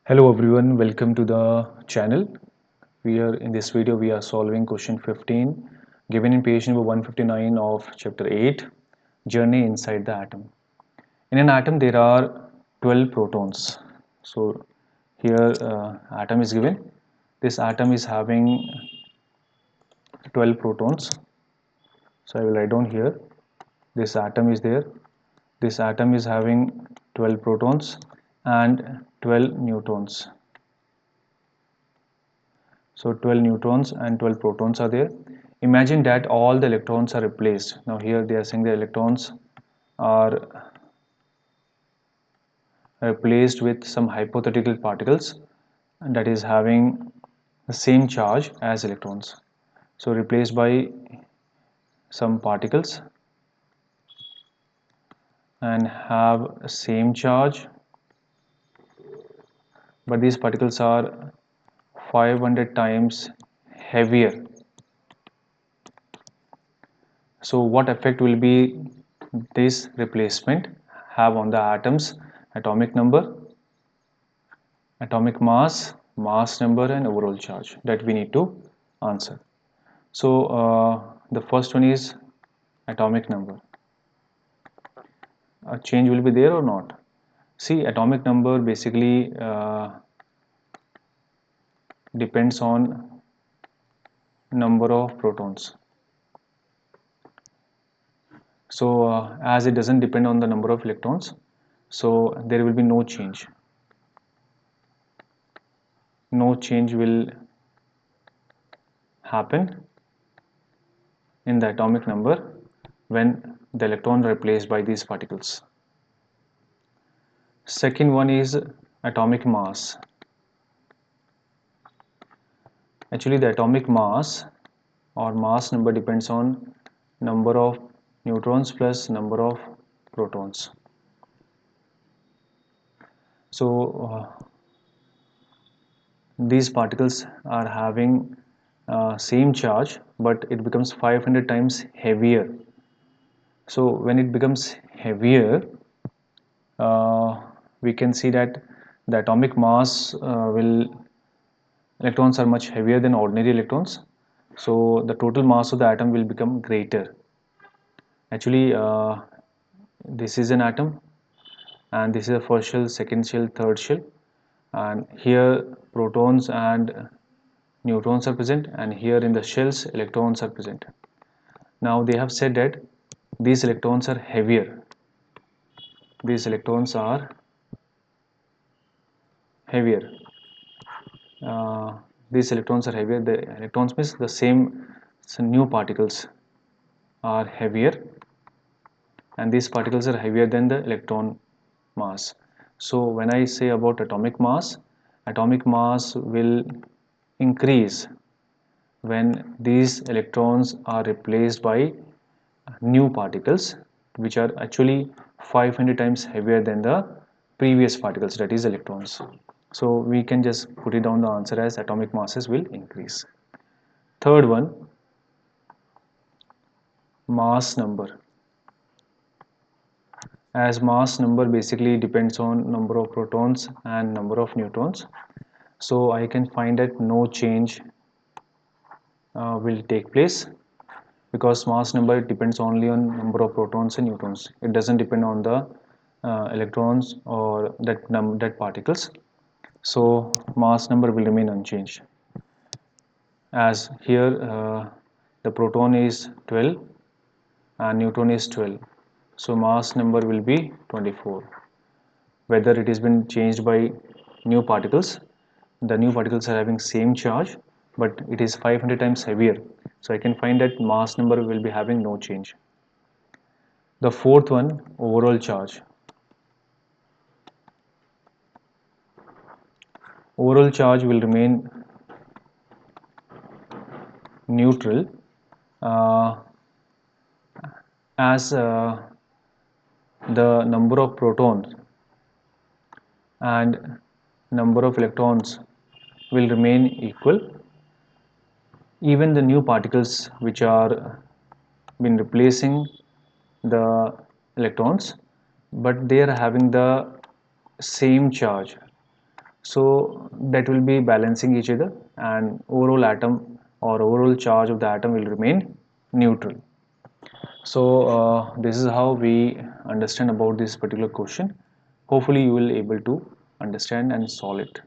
Hello everyone, welcome to the channel. In this video we are solving question 15 given in page number 159 of chapter 8, Journey Inside the Atom. In an atom there are 12 protons. So here atom is given. This atom is having 12 protons. So I will write down here. This atom is there. This atom is having 12 protons and 12 neutrons. So 12 neutrons and 12 protons are there. Imagine that all the electrons are replaced. Now here they are saying the electrons are replaced with some hypothetical particles that is having the same charge as electrons. So replaced by some particles and have same charge, but these particles are 500 times heavier. So what effect will be this replacement have on the atom's atomic number, atomic mass, mass number and overall charge that we need to answer. So the first one is atomic number. A change will be there or not? See, atomic number basically depends on number of protons. So as it doesn't depend on the number of electrons, so there will be no change. No change will happen in the atomic number when the electron replaced by these particles. Second one is atomic mass. Actually the atomic mass or mass number depends on number of neutrons plus number of protons. So these particles are having same charge, but it becomes 500 times heavier. So when it becomes heavier, we can see that the atomic mass electrons are much heavier than ordinary electrons, so the total mass of the atom will become greater. Actually this is an atom and this is a first shell, second shell, third shell, and here protons and neutrons are present, and here in the shells electrons are present. Now they have said that these electrons are heavier. These electrons are heavier. These electrons are heavier. The electrons means the same, so new particles are heavier, and these particles are heavier than the electron mass. So when I say about atomic mass will increase when these electrons are replaced by new particles which are actually 500 times heavier than the previous particles, that is electrons. So we can just put it down the answer as atomic masses will increase. Third one, mass number. As mass number basically depends on number of protons and number of neutrons, so I can find that no change will take place, because mass number depends only on number of protons and neutrons. It doesn't depend on the electrons or that particles. So mass number will remain unchanged, as here the proton is 12 and neutron is 12, so mass number will be 24. Whether it has been changed by new particles, the new particles are having same charge, but it is 500 times heavier, so I can find that mass number will be having no change. The fourth one, overall charge. Overall charge will remain neutral, uh, as the number of protons and number of electrons will remain equal. Even the new particles which are been replacing the electrons, but they are having the same charge. so that will be balancing each other, and overall atom or overall charge of the atom will remain neutral. So this is how we understand about this particular question. Hopefully you will able to understand and solve it.